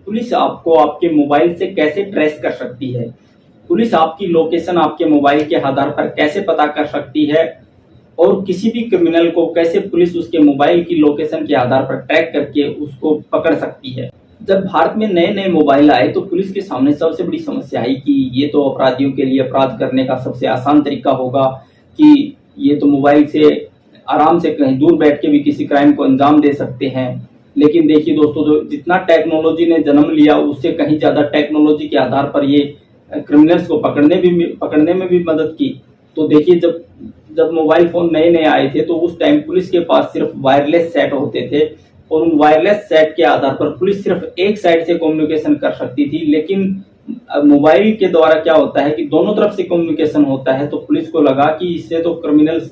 Police आपको आपके mobile से कैसे ट्रेस कर सकती है। पुलिस आपकी लोकेशन आपके मोबाइल के आधार पर कैसे पता कर सकती है और किसी भी क्रिमिनल को कैसे पुलिस उसके मोबाइल की लोकेशन के आधार पर ट्रैक करके उसको पकड़ सकती है। जब भारत में नए नए मोबाइल आए तो पुलिस के सामने सबसे बड़ी समस्या आई कि ये तो अपराधियों के लिए अपराध करने का सबसे आसान तरीका होगा कि ये तो मोबाइल से आराम से कहीं दूर बैठ के भी किसी क्राइम को अंजाम दे सकते हैं। लेकिन देखिए दोस्तों, जो जितना टेक्नोलॉजी ने जन्म लिया उससे कहीं ज़्यादा टेक्नोलॉजी के आधार पर ये क्रिमिनल्स को पकड़ने में भी मदद की। तो देखिए, जब जब मोबाइल फ़ोन नए नए आए थे तो उस टाइम पुलिस के पास सिर्फ वायरलेस सेट होते थे और उन वायरलेस सेट के आधार पर पुलिस सिर्फ एक साइड से कम्युनिकेशन कर सकती थी। लेकिन मोबाइल के द्वारा क्या होता है कि दोनों तरफ से कम्युनिकेशन होता है, तो पुलिस को लगा कि इससे तो क्रिमिनल्स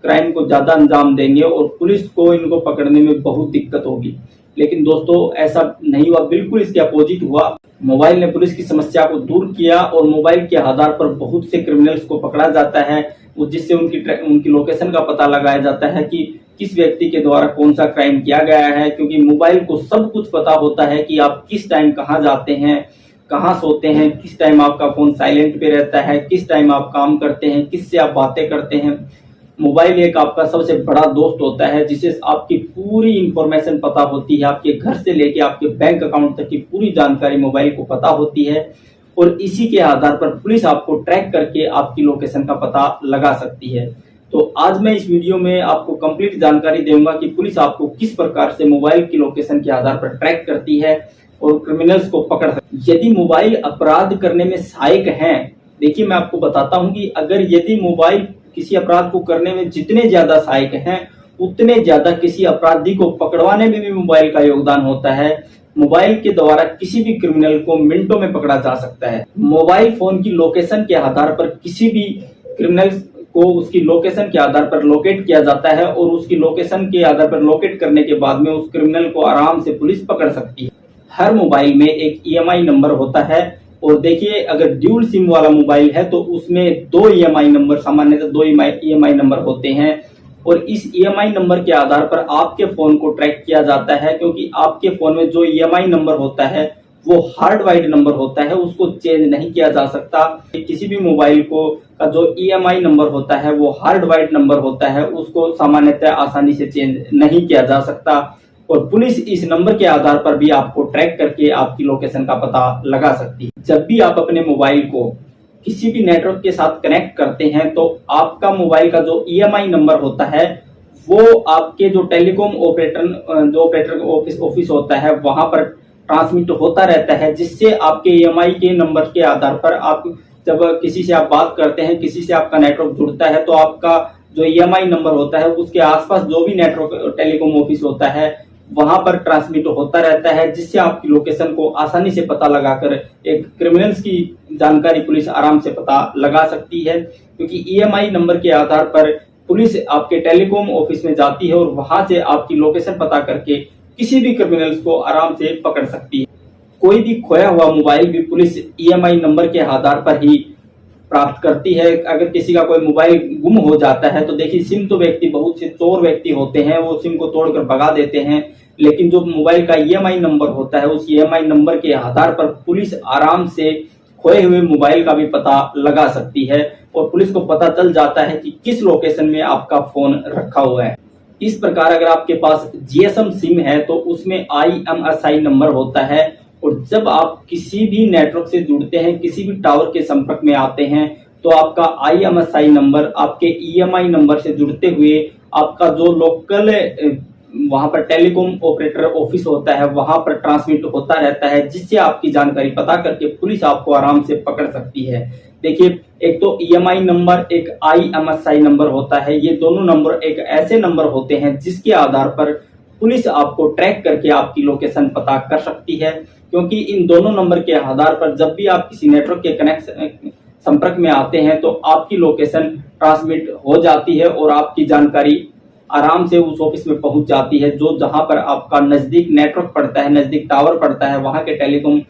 क्राइम को ज़्यादा अंजाम देंगे और पुलिस को इनको पकड़ने में बहुत दिक्कत होगी। लेकिन दोस्तों, ऐसा नहीं हुआ, बिल्कुल इसके अपोजिट हुआ। मोबाइल ने पुलिस की समस्या को दूर किया और मोबाइल के आधार पर बहुत से क्रिमिनल्स को पकड़ा जाता है, जिससे उनकी लोकेशन का पता लगाया जाता है कि किस व्यक्ति के द्वारा कौन सा क्राइम किया गया है। क्योंकि मोबाइल को सब कुछ पता होता है कि आप किस टाइम कहाँ जाते हैं, कहाँ सोते हैं, किस टाइम आपका फोन साइलेंट पे रहता है, किस टाइम आप काम करते हैं, किससे आप बातें करते हैं। मोबाइल एक आपका सबसे बड़ा दोस्त होता है जिसे आपकी पूरी इंफॉर्मेशन पता होती है। आपके घर से लेके आपके बैंक अकाउंट तक की पूरी जानकारी मोबाइल को पता होती है और इसी के आधार पर पुलिस आपको ट्रैक करके आपकी लोकेशन का पता लगा सकती है। तो आज मैं इस वीडियो में आपको कंप्लीट जानकारी दूंगा कि पुलिस आपको किस प्रकार से मोबाइल की लोकेशन के आधार पर ट्रैक करती है और क्रिमिनल्स को पकड़ सकती है। यदि मोबाइल अपराध करने में सहायक है, देखिए मैं आपको बताता हूं कि अगर यदि मोबाइल किसी अपराध को करने में जितने ज्यादा सहायक हैं, उतने ज्यादा किसी अपराधी को पकड़वाने में भी मोबाइल का योगदान होता है। मोबाइल के द्वारा किसी भी क्रिमिनल को मिनटों में पकड़ा जा सकता है। मोबाइल फोन की लोकेशन के आधार पर किसी भी क्रिमिनल को उसकी लोकेशन के आधार पर लोकेट किया जाता है और उसकी लोकेशन के आधार पर लोकेट करने के बाद में उस क्रिमिनल को आराम से पुलिस पकड़ सकती है। हर मोबाइल में एक ईएमआई नंबर होता है और देखिए, अगर ड्यूल सिम वाला मोबाइल है तो उसमें 2 ईएमआई नंबर, सामान्यतः 2 ईएमआई नंबर होते हैं और इस ईएमआई नंबर के आधार पर आपके फोन को ट्रैक किया जाता है। क्योंकि आपके फोन में जो ईएमआई नंबर होता है वो हार्ड वाइड नंबर होता है, उसको चेंज नहीं किया जा सकता। किसी भी मोबाइल को का जो ईएमआई नंबर होता है वो हार्ड वाइड नंबर होता है, उसको सामान्यतः आसानी से चेंज नहीं किया जा सकता और पुलिस इस नंबर के आधार पर भी आपको ट्रैक करके आपकी लोकेशन का पता लगा सकती है। जब भी आप अपने मोबाइल को किसी भी नेटवर्क के साथ कनेक्ट करते हैं तो आपका मोबाइल का जो ईएमआई नंबर होता है वो आपके जो टेलीकॉम ऑपरेटर ऑफिस होता है वहां पर ट्रांसमिट होता रहता है, जिससे आपके ईएमआई के नंबर के आधार पर आप जब किसी से आप बात करते हैं, किसी से आपका नेटवर्क जुड़ता है तो आपका जो ईएमआई नंबर होता है उसके आसपास जो भी नेटवर्क टेलीकॉम ऑफिस होता है वहां पर ट्रांसमिट होता रहता है, जिससे आपकी लोकेशन को आसानी से पता लगाकर एक क्रिमिनल्स की जानकारी पुलिस आराम से पता लगा सकती है। क्योंकि ईएमआई नंबर के आधार पर पुलिस आपके टेलीकॉम ऑफिस में जाती है और वहां से आपकी लोकेशन पता करके किसी भी क्रिमिनल्स को आराम से पकड़ सकती है। कोई भी खोया हुआ मोबाइल भी पुलिस ईएमआई नंबर के आधार पर ही प्राप्त करती है। अगर किसी का कोई मोबाइल गुम हो जाता है तो देखिए, सिम तो बहुत से चोर व्यक्ति होते हैं, वो सिम को तोड़कर भगा देते हैं, लेकिन जो मोबाइल का ईएमआई नंबर होता है उस ईएमआई नंबर के आधार पर पुलिस आराम से खोए हुए मोबाइल का भी पता लगा सकती है और पुलिस को पता चल जाता है कि किस लोकेशन में आपका फोन रखा हुआ है। इस प्रकार अगर आपके पास जीएसएम सिम है तो उसमें आईएमईआई नंबर होता है और जब आप किसी भी नेटवर्क से जुड़ते हैं, किसी भी टावर के संपर्क में आते हैं तो आपका आईएमईआई नंबर आपके ईएमआई नंबर से जुड़ते हुए आपका जो लोकल वहां पर टेलीकॉम ऑपरेटर ऑफिस होता है वहां पर ट्रांसमिट होता रहता है, जिससे आपकी जानकारी पता करके पुलिस आपको आराम से पकड़ सकती है। देखिए, एक तो ईएमआई नंबर, एक आईएमईआई नंबर होता है। ये दोनों नंबर एक ऐसे नंबर होते हैं जिसके आधार पर पुलिस आपको ट्रैक करके आपकी लोकेशन पता कर सकती है। क्योंकि इन दोनों नंबर के आधार पर जब भी आप किसी नेटवर्क के संपर्क में आते हैं तो आपकी लोकेशन ट्रांसमिट हो जाती है और आपकी जानकारी आराम से उस ऑफिस में पहुंच जाती है, जो जहां पर आपका नजदीक नेटवर्क पड़ता है, नजदीक टावर पड़ता है, वहां के टेलीकॉम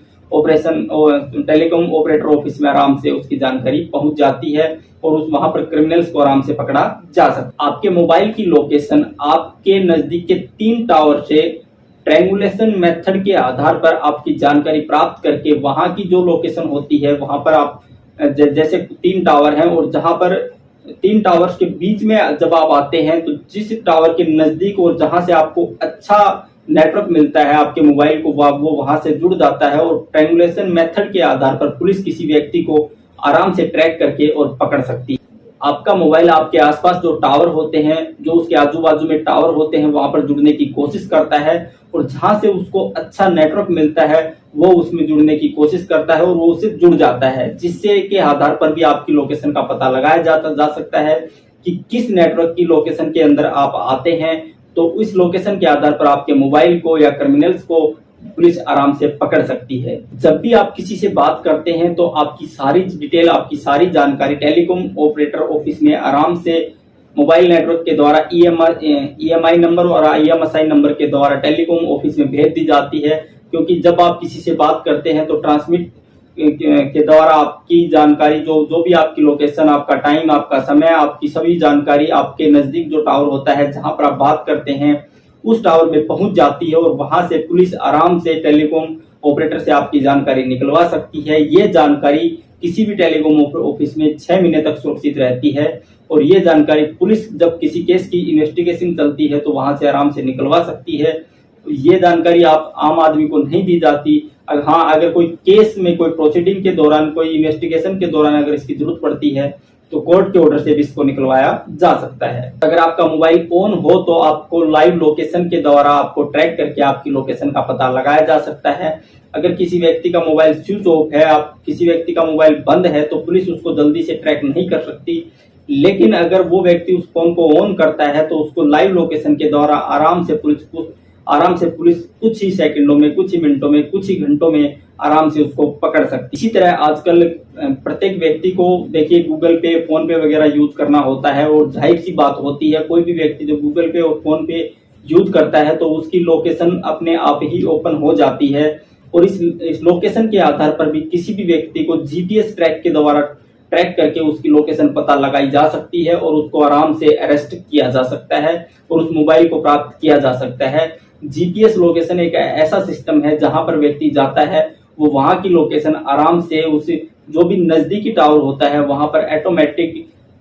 ऑपरेटर ऑफिस में आराम से उसकी जानकारी पहुंच जाती है और वहां पर क्रिमिनल्स को आराम से पकड़ा जा सकता है। आपके मोबाइल की लोकेशन आपके नजदीक के 3 टावर से ट्रायंगुलेशन मेथड के आधार पर आपकी जानकारी प्राप्त करके वहां की जो लोकेशन होती है वहां पर आप जैसे 3 टावर हैं और जहां पर 3 टावर्स के बीच में जब आप आते हैं तो जिस टावर के नजदीक और जहां से आपको अच्छा नेटवर्क मिलता है आपके मोबाइल को वो वहां से जुड़ जाता है और ट्रायंगुलेशन मेथड के आधार पर पुलिस किसी व्यक्ति को आराम से ट्रैक करके और पकड़ सकती है। आपका मोबाइल आपके आसपास जो टावर होते हैं, जो उसके आजू बाजू में टावर होते हैं, वहां पर जुड़ने की कोशिश करता है और जहां से उसको अच्छा नेटवर्क मिलता है वो उसमें जुड़ने की कोशिश करता है और वो उससे जुड़ जाता है, जिससे के आधार पर भी आपकी लोकेशन का पता लगाया जा सकता है कि किस नेटवर्क की लोकेशन के अंदर आप आते हैं। तो इस लोकेशन के आधार पर आपके मोबाइल को या क्रिमिनल्स को पुलिस आराम से पकड़ सकती है। जब भी आप किसी से बात करते हैं तो आपकी सारी डिटेल, आपकी सारी जानकारी टेलीकॉम ऑपरेटर ऑफिस में आराम से मोबाइल नेटवर्क के द्वारा EMI नंबर और IMSI नंबर के द्वारा टेलीकॉम ऑफिस में भेज दी जाती है। क्योंकि जब आप किसी से बात करते हैं तो ट्रांसमिट के द्वारा आपकी जानकारी जो भी आपकी लोकेशन, आपका टाइम, आपका समय, आपकी सभी जानकारी आपके नजदीक जो टावर होता है जहां पर आप बात करते हैं उस टावर में पहुंच जाती है और वहां से पुलिस आराम से टेलीकॉम ऑपरेटर से आपकी जानकारी निकलवा सकती है। ये जानकारी किसी भी टेलीकॉम ऑफिस में 6 महीने तक सुरक्षित रहती है और ये जानकारी पुलिस जब किसी केस की इन्वेस्टिगेशन चलती है तो वहां से आराम से निकलवा सकती है। ये जानकारी आप आम आदमी को नहीं दी जाती। हाँ, अगर कोई केस में, कोई प्रोसीडिंग के दौरान, कोई इन्वेस्टिगेशन के दौरान अगर इसकी जरूरत पड़ती है तो कोर्ट के ऑर्डर से भी इसको निकलवाया जा सकता है। अगर आपका मोबाइल ऑन हो तो आपको लाइव लोकेशन के द्वारा आपको ट्रैक करके आपकी लोकेशन का पता लगाया जा सकता है। अगर किसी व्यक्ति का मोबाइल स्विच ऑफ है, आप किसी व्यक्ति का मोबाइल बंद है तो पुलिस उसको जल्दी से ट्रैक नहीं कर सकती। लेकिन अगर वो व्यक्ति उस फोन को ऑन करता है तो उसको लाइव लोकेशन के द्वारा आराम से पुलिस कुछ ही सेकंडों में, कुछ ही मिनटों में, कुछ ही घंटों में आराम से उसको पकड़ सकती है। इसी तरह आजकल प्रत्येक व्यक्ति को देखिए गूगल पे, फोन पे वगैरह यूज करना होता है और जाहिर सी बात होती है कोई भी व्यक्ति जो गूगल पे और फोन पे यूज करता है तो उसकी लोकेशन अपने आप ही ओपन हो जाती है और इस लोकेशन के आधार पर भी किसी भी व्यक्ति को GPS ट्रैक के द्वारा ट्रैक करके उसकी लोकेशन पता लगाई जा सकती है और उसको आराम से अरेस्ट किया जा सकता है और उस मोबाइल को प्राप्त किया जा सकता है। GPS लोकेशन एक ऐसा सिस्टम है जहां पर व्यक्ति जाता है वो वहां की लोकेशन आराम से उस जो भी नजदीकी टावर होता है वहां पर ऑटोमेटिक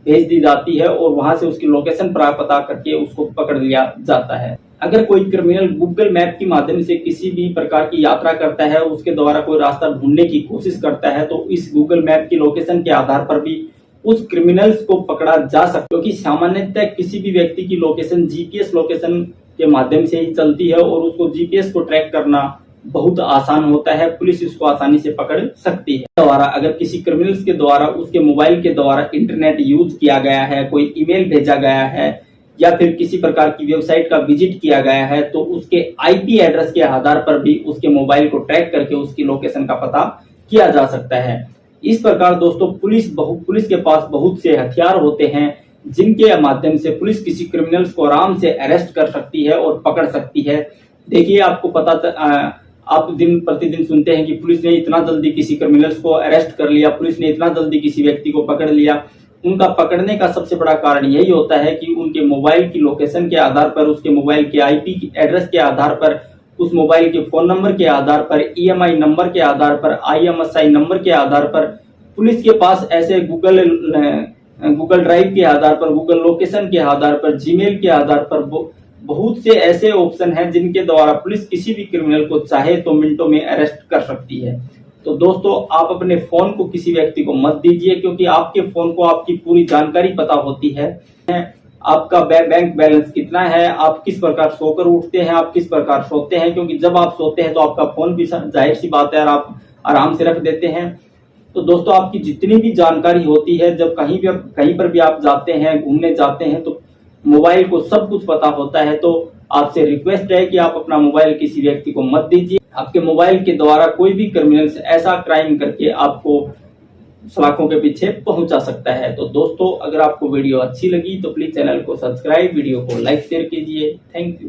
भेज दी जाती है और वहां से उसकी लोकेशन पता करके उसको पकड़ लिया जाता है। अगर कोई क्रिमिनल गूगल मैप के माध्यम से किसी भी प्रकार की यात्रा करता है, उसके द्वारा कोई रास्ता ढूंढने की कोशिश करता है तो इस गूगल मैप की लोकेशन के आधार पर भी उस क्रिमिनल्स को पकड़ा जा सकता है। क्योंकि सामान्यतः किसी भी व्यक्ति की लोकेशन GPS लोकेशन के माध्यम से ही चलती है और उसको GPS को ट्रैक करना बहुत आसान होता है, पुलिस इसको आसानी से पकड़ सकती है। द्वारा अगर किसी क्रिमिनल्स के द्वारा उसके मोबाइल के द्वारा इंटरनेट यूज किया गया है, कोई ईमेल भेजा गया है या फिर किसी प्रकार की वेबसाइट का विजिट किया गया है तो उसके IP एड्रेस के आधार पर भी उसके मोबाइल को ट्रैक करके उसकी लोकेशन का पता किया जा सकता है। इस प्रकार दोस्तों पुलिस के पास बहुत से हथियार होते हैं जिनके माध्यम से पुलिस किसी क्रिमिनल्स को आराम से अरेस्ट कर सकती है और पकड़ सकती है। देखिए, आपको आप दिन प्रतिदिन सुनते हैं कि पुलिस ने इतना जल्दी किसी क्रिमिनल्स को अरेस्ट कर लिया, पुलिस ने इतना जल्दी किसी व्यक्ति को पकड़ लिया। उनका पकड़ने का सबसे बड़ा कारण यही होता है कि उनके मोबाइल की लोकेशन के आधार पर, उसके मोबाइल के IP एड्रेस के आधार पर, उस मोबाइल के फोन नंबर के आधार पर, EMI नंबर के आधार पर, IMSI नंबर के आधार पर पुलिस के पास ऐसे गूगल ड्राइव के आधार पर, गूगल लोकेशन के आधार पर, जीमेल के आधार पर बहुत से ऐसे ऑप्शन हैं जिनके द्वारा पुलिस किसी भी क्रिमिनल को चाहे तो मिनटों में अरेस्ट कर सकती है। तो दोस्तों, आप अपने फोन को किसी व्यक्ति को मत दीजिए क्योंकि आपके फोन को आपकी पूरी जानकारी पता होती है। आपका बैंक बैलेंस कितना है, आप किस प्रकार सोकर उठते हैं, आप किस प्रकार सोते हैं, क्योंकि जब आप सोते हैं तो आपका फोन भी जाहिर सी बात है आप आराम से रख देते हैं। तो दोस्तों, आपकी जितनी भी जानकारी होती है, जब कहीं पर भी आप जाते हैं, घूमने जाते हैं तो मोबाइल को सब कुछ पता होता है। तो आपसे रिक्वेस्ट है कि आप अपना मोबाइल किसी व्यक्ति को मत दीजिए। आपके मोबाइल के द्वारा कोई भी क्रिमिनल्स ऐसा क्राइम करके आपको सलाखों के पीछे पहुंचा सकता है। तो दोस्तों, अगर आपको वीडियो अच्छी लगी तो प्लीज चैनल को सब्सक्राइब, वीडियो को लाइक शेयर कीजिए। Thank you.